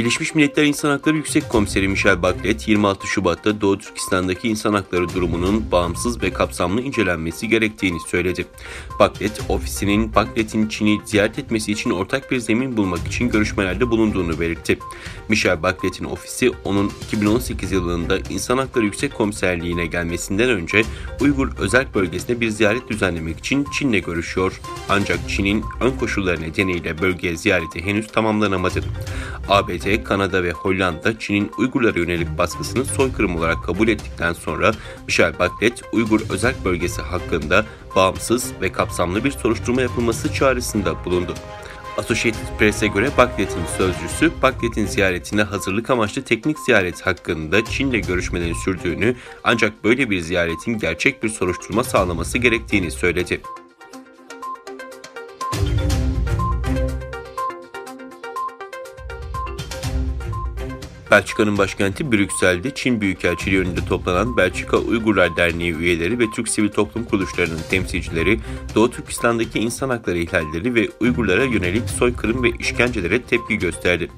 Birleşmiş Milletler İnsan Hakları Yüksek Komiseri Michelle Bachelet, 26 Şubat'ta Doğu Türkistan'daki insan hakları durumunun bağımsız ve kapsamlı incelenmesi gerektiğini söyledi. Bachelet'in Çin'i ziyaret etmesi için ortak bir zemin bulmak için görüşmelerde bulunduğunu belirtti. Michelle Bachelet'in ofisi, onun 2018 yılında İnsan Hakları Yüksek Komiserliğine gelmesinden önce Uygur Özerk Bölgesi'ne bir ziyaret düzenlemek için Çin'le görüşüyor. Ancak Çin'in ön koşulları nedeniyle bölgeye ziyareti henüz tamamlanamadı. ABD, Kanada ve Hollanda, Çin'in Uygurlara yönelik baskısını soykırım olarak kabul ettikten sonra Michelle Bachelet, Uygur Özerk Bölgesi hakkında bağımsız ve kapsamlı bir soruşturma yapılması çağrısında bulundu. Associated Press'e göre Bachelet'in sözcüsü, Bachelet'in ziyaretine hazırlık amaçlı teknik ziyaret hakkında Çin'le görüşmelerin sürdüğünü, ancak böyle bir ziyaretin gerçek bir soruşturma sağlaması gerektiğini söyledi. Belçika'nın başkenti Brüksel'de Çin Büyükelçiliği önünde toplanan Belçika Uygurlar Derneği üyeleri ve Türk sivil toplum kuruluşlarının temsilcileri, Doğu Türkistan'daki insan hakları ihlalleri ve Uygurlara yönelik soykırım ve işkencelere tepki gösterdi.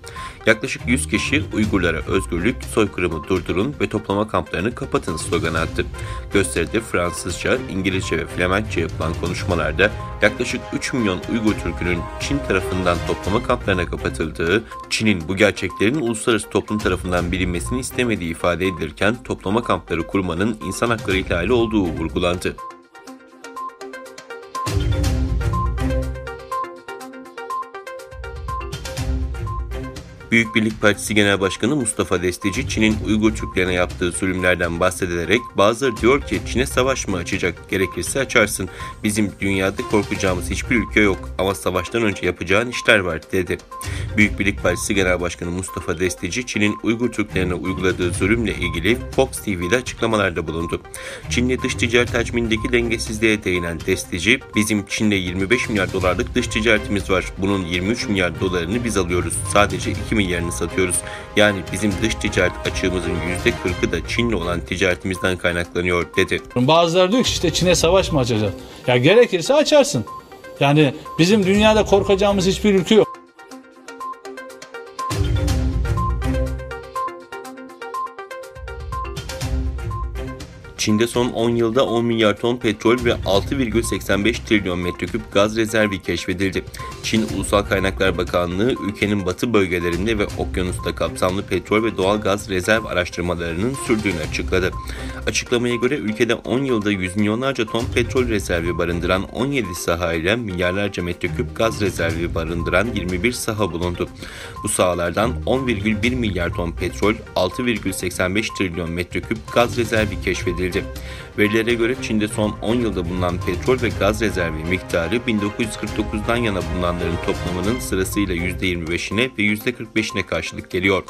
Yaklaşık 100 kişi Uygurlara özgürlük, soykırımı durdurun ve toplama kamplarını kapatın sloganı attı. Gösteride Fransızca, İngilizce ve Flemenkçe yapılan konuşmalarda yaklaşık 3 milyon Uygur Türk'ünün Çin tarafından toplama kamplarına kapatıldığı, Çin'in bu gerçeklerin uluslararası toplum tarafından bilinmesini istemediği ifade edilirken toplama kampları kurmanın insan hakları ihlali olduğu vurgulandı. Büyük Birlik Partisi Genel Başkanı Mustafa Destici, Çin'in Uygur Türklerine yaptığı zulümlerden bahsederek, bazıları diyor ki Çin'e savaş mı açacak, gerekirse açarsın. Bizim dünyada korkacağımız hiçbir ülke yok ama savaştan önce yapacağın işler var dedi. Büyük Birlik Partisi Genel Başkanı Mustafa Destici, Çin'in Uygur Türklerine uyguladığı zulümle ilgili Fox TV'de açıklamalarda bulundu. Çin'le dış ticaret hacmindeki dengesizliğe değinen Destici, bizim Çin'le 25 milyar dolarlık dış ticaretimiz var. Bunun 23 milyar dolarını biz alıyoruz. Sadece 2 milyarını satıyoruz. Yani bizim dış ticaret açığımızın %40'ı da Çin'le olan ticaretimizden kaynaklanıyor dedi. Bazıları diyor ki işte Çin'e savaş mı açacağız? Ya gerekirse açarsın. Yani bizim dünyada korkacağımız hiçbir ülke yok. Çin'de son 10 yılda 10 milyar ton petrol ve 6,85 trilyon metreküp gaz rezervi keşfedildi. Çin Ulusal Kaynaklar Bakanlığı, ülkenin batı bölgelerinde ve okyanusta kapsamlı petrol ve doğal gaz rezerv araştırmalarının sürdüğünü açıkladı. Açıklamaya göre ülkede 10 yılda yüz milyonlarca ton petrol rezervi barındıran 17 saha ile milyarlarca metreküp gaz rezervi barındıran 21 saha bulundu. Bu sahalardan 10,1 milyar ton petrol, 6,85 trilyon metreküp gaz rezervi keşfedildi. Verilere göre Çin'de son 10 yılda bulunan petrol ve gaz rezervi miktarı 1949'dan yana bulunanların toplamının sırasıyla %25'ine ve %45'ine karşılık geliyor.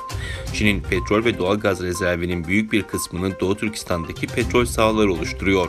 Çin'in petrol ve doğal gaz rezervinin büyük bir kısmını Doğu Türkistan'daki petrol sahaları oluşturuyor.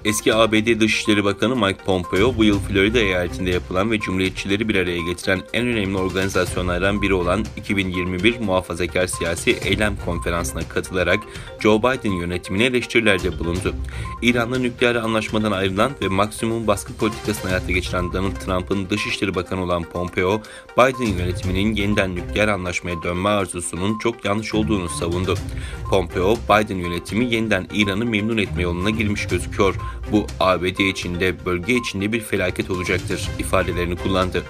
Eski ABD Dışişleri Bakanı Mike Pompeo, bu yıl Florida eyaletinde yapılan ve Cumhuriyetçileri bir araya getiren en önemli organizasyonlardan biri olan 2021 Muhafazakar Siyasi Eylem Konferansı'na katılarak Joe Biden yönetimine eleştirilerde bulundu. İran'la nükleer anlaşmadan ayrılan ve maksimum baskı politikasını hayata geçiren Donald Trump'ın Dışişleri Bakanı olan Pompeo, Biden yönetiminin yeniden nükleer anlaşmaya dönme arzusunun çok yanlış olduğunu savundu. Pompeo, Biden yönetimi yeniden İran'ı memnun etme yoluna girmiş gözüküyor. Bu ABD içinde, bölge içinde bir felaket olacaktır ifadelerini kullandı.